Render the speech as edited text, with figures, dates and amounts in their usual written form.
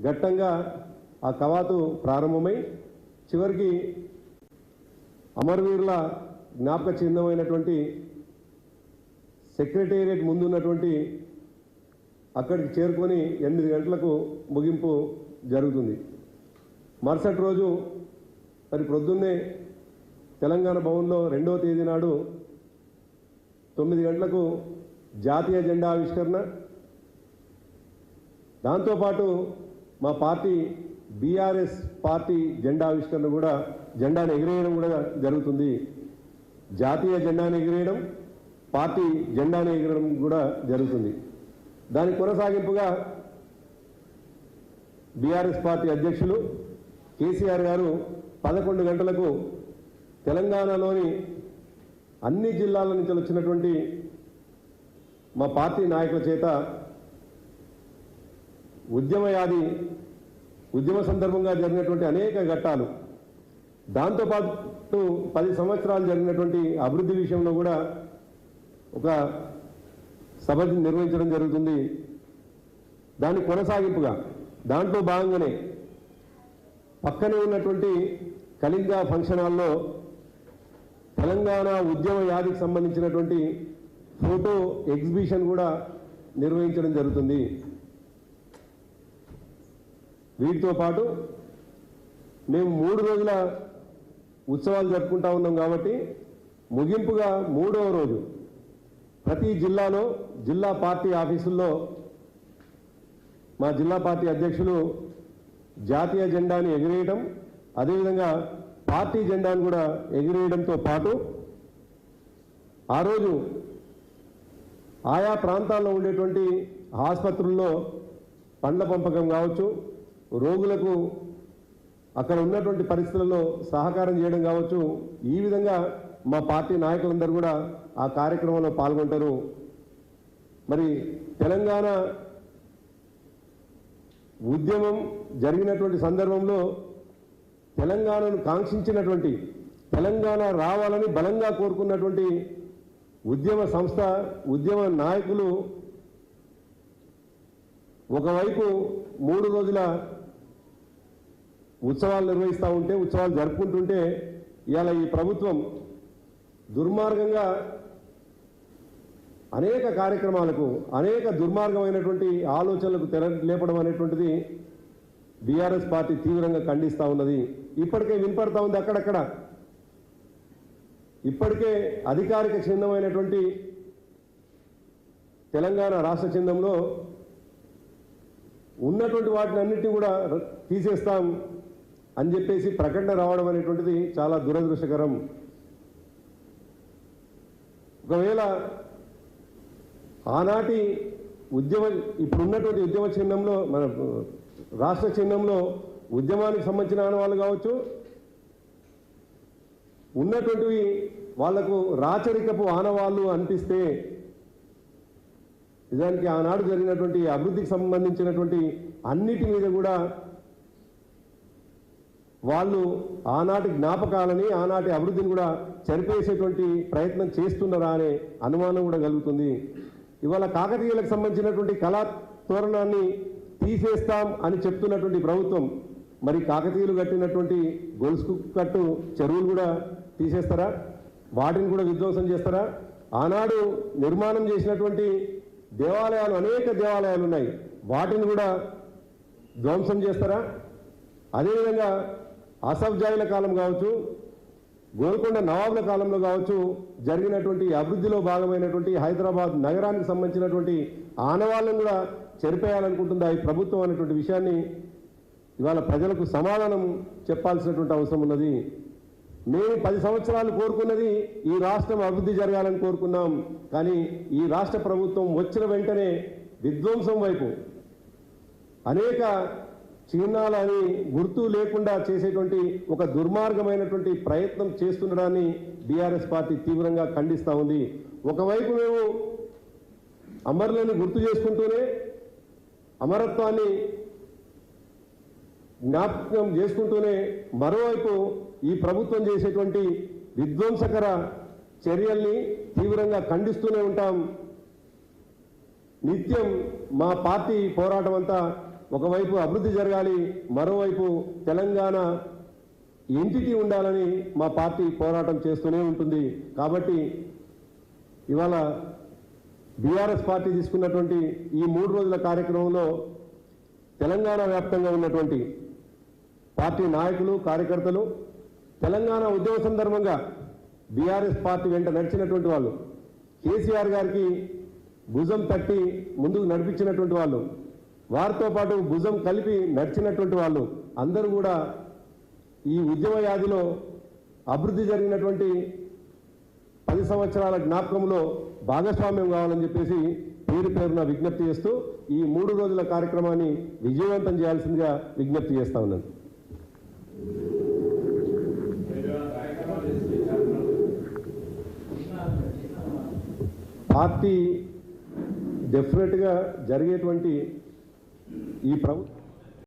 ఘట్టంగా ఆ కవాతు ప్రారంభమై చివరికి అమరవీరుల జ్ఞాపక చిహ్నమైనటువంటి సెక్రటేరియట్ ముందున్నటువంటి అక్కడికి చేరుకొని 8 గంటలకు ముగింపు జరుగుతుంది. మరుసటి రోజు మరి ప్రొద్దున్నే తెలంగాణ భవన్లో 2వ తేదీ నాడు 9 గంటలకు జాతీయ జెండా ఆవిష్కరణ, దాంతోపాటు మా పార్టీ బీఆర్ఎస్ పార్టీ జెండా ఆవిష్కరణ కూడా, జెండాను ఎగిరేయడం కూడా జరుగుతుంది. జాతీయ జెండాను ఎగిరేయడం, పార్టీ జెండాను ఎగిరడం కూడా జరుగుతుంది. దానికి కొనసాగింపుగా బీఆర్ఎస్ పార్టీ అధ్యక్షులు కేసీఆర్ గారు 11 గంటలకు తెలంగాణలోని అన్ని జిల్లాల నుంచి వచ్చినటువంటి మా పార్టీ నాయకుల చేత ఉద్యమ సందర్భంగా జరిగినటువంటి అనేక ఘట్టాలు, దాంతోపాటు 10 సంవత్సరాలు జరిగినటువంటి అభివృద్ధి విషయంలో కూడా ఒక సభ నిర్వహించడం జరుగుతుంది. దాని కొనసాగింపుగా దాంట్లో భాగంగానే పక్కనే ఉన్నటువంటి కళింగ ఫంక్షన్ హాల్లో తెలంగాణ ఉద్యమ యాదికి సంబంధించినటువంటి ఫోటో ఎగ్జిబిషన్ కూడా నిర్వహించడం జరుగుతుంది. వీటితో పాటు మేము 3 రోజుల ఉత్సవాలు జరుపుకుంటా ఉన్నాం కాబట్టి ముగింపుగా 3వ రోజు ప్రతి జిల్లాలో జిల్లా పార్టీ ఆఫీసుల్లో మా జిల్లా పార్టీ అధ్యక్షులు జాతీయ జెండాని ఎగిరేయడం, అదేవిధంగా పార్టీ జెండాను కూడా ఎగిరేయడంతో పాటు ఆ రోజు ఆయా ప్రాంతాల్లో ఉండేటువంటి ఆసుపత్రుల్లో పండ్ల పంపకం కావచ్చు, రోగులకు అక్కడ ఉన్నటువంటి పరిస్థితులలో సహకారం చేయడం కావచ్చు, ఈ విధంగా మా పార్టీ నాయకులందరూ కూడా ఆ కార్యక్రమంలో పాల్గొంటారు. మరి తెలంగాణ ఉద్యమం జరిగినటువంటి సందర్భంలో తెలంగాణను కాంక్షించినటువంటి, తెలంగాణ రావాలని బలంగా కోరుకున్నటువంటి ఉద్యమ సంస్థ, ఉద్యమ నాయకులు ఒకవైపు 3 రోజుల ఉత్సవాలు నిర్వహిస్తూ ఉంటే, ఉత్సవాలు జరుపుకుంటుంటే, ఇవాళ ఈ ప్రభుత్వం దుర్మార్గంగా అనేక కార్యక్రమాలకు, అనేక దుర్మార్గమైనటువంటి ఆలోచనలకు లేపడం అనేటువంటిది బీఆర్ఎస్ పార్టీ తీవ్రంగా ఖండిస్తూ ఉన్నది. ఇప్పటికే వినపడతా ఉంది అక్కడక్కడ. ఇప్పటికే అధికారిక చిహ్నమైనటువంటి తెలంగాణ రాష్ట్ర చిహ్నంలో ఉన్నటువంటి వాటిని అన్నిటినీ కూడా తీసేస్తాం అని చెప్పేసి ప్రకటన రావడం అనేటువంటిది చాలా దురదృష్టకరం. ఒకవేళ ఆనాటి ఇప్పుడున్నటువంటి ఉద్యమ చిహ్నంలో, మన రాష్ట్ర చిహ్నంలో ఉద్యమానికి సంబంధించిన ఆనవాళ్ళు కావచ్చు, ఉన్నటువంటివి వాళ్లకు రాచరికపు ఆనవాళ్ళు అనిపిస్తే, నిజానికి ఆనాడు జరిగినటువంటి అభివృద్ధికి సంబంధించినటువంటి అన్నిటి మీద కూడా వాళ్ళు ఆనాటి జ్ఞాపకాలని, ఆనాటి అభివృద్ధిని కూడా చనిపేసేటువంటి ప్రయత్నం చేస్తున్నారా అనే అనుమానం కూడా కలుగుతుంది. ఇవాళ కాకతీయులకు సంబంధించినటువంటి కళా తోరణాన్ని తీసేస్తాం అని చెప్తున్నటువంటి ప్రభుత్వం, మరి కాకతీయులు కట్టినటువంటి గొలుసు కట్టు చెరువులు కూడా తీసేస్తారా? వాటిని కూడా విధ్వంసం చేస్తారా? ఆనాడు నిర్మాణం చేసినటువంటి దేవాలయాలు, అనేక దేవాలయాలు ఉన్నాయి, వాటిని కూడా ధ్వంసం చేస్తారా? అదేవిధంగా అసఫ్జాయిల కాలం కావచ్చు, గోల్కొండ నవాబుల కాలంలో కావచ్చు జరిగినటువంటి అభివృద్ధిలో భాగమైనటువంటి హైదరాబాద్ నగరానికి సంబంధించినటువంటి ఆనవాళ్ళను కూడా చెరిపేయాలనుకుంటుందా ఈ ప్రభుత్వం అనేటువంటి విషయాన్ని ఇవాళ ప్రజలకు సమాధానం చెప్పాల్సినటువంటి అవసరం ఉన్నది. మేము 10 సంవత్సరాలు కోరుకున్నది ఈ రాష్ట్రం అభివృద్ధి జరగాలని కోరుకున్నాం. కానీ ఈ రాష్ట్ర ప్రభుత్వం వచ్చిన వెంటనే విధ్వంసం వైపు, అనేక చిహ్నాలని గుర్తు లేకుండా చేసేటువంటి ఒక దుర్మార్గమైనటువంటి ప్రయత్నం చేస్తుండడాన్ని బీఆర్ఎస్ పార్టీ తీవ్రంగా ఖండిస్తూ ఉంది. ఒకవైపు మేము అమరులను గుర్తు చేసుకుంటూనే, అమరత్వాన్ని జ్ఞాపకం చేసుకుంటూనే, మరోవైపు ఈ ప్రభుత్వం చేసేటువంటి విధ్వంసకర చర్యల్ని తీవ్రంగా ఖండిస్తూనే ఉంటాం. నిత్యం మా పార్టీ పోరాటం అంతా ఒకవైపు అభివృద్ధి జరగాలి, మరోవైపు తెలంగాణ ఎంటిటీ ఉండాలని మా పార్టీ పోరాటం చేస్తూనే ఉంటుంది. కాబట్టి ఇవాళ బీఆర్ఎస్ పార్టీ తీసుకున్నటువంటి ఈ 3 రోజుల కార్యక్రమంలో తెలంగాణ వ్యాప్తంగా ఉన్నటువంటి పార్టీ నాయకులు, కార్యకర్తలు, తెలంగాణ ఉద్యమ సందర్భంగా బీఆర్ఎస్ పార్టీ వెంట నడిచినటువంటి వాళ్ళు, కేసీఆర్ గారికి భుజం తట్టి ముందుకు నడిపించినటువంటి వాళ్ళు, వారితో పాటు భుజం కలిపి నడిచినటువంటి వాళ్ళు అందరూ కూడా ఈ ఉద్యమ యాదిలో అభివృద్ధి జరిగినటువంటి 10 సంవత్సరాల జ్ఞాపకంలో భాగస్వామ్యం కావాలని చెప్పేసి పేరు పేరున విజ్ఞప్తి చేస్తూ ఈ 3 రోజుల కార్యక్రమాన్ని విజయవంతం చేయాల్సిందిగా విజ్ఞప్తి చేస్తా ఉన్నాను. పార్టీ డెఫినెట్గా జరిగేటువంటి ఈ ప్రభుత్వం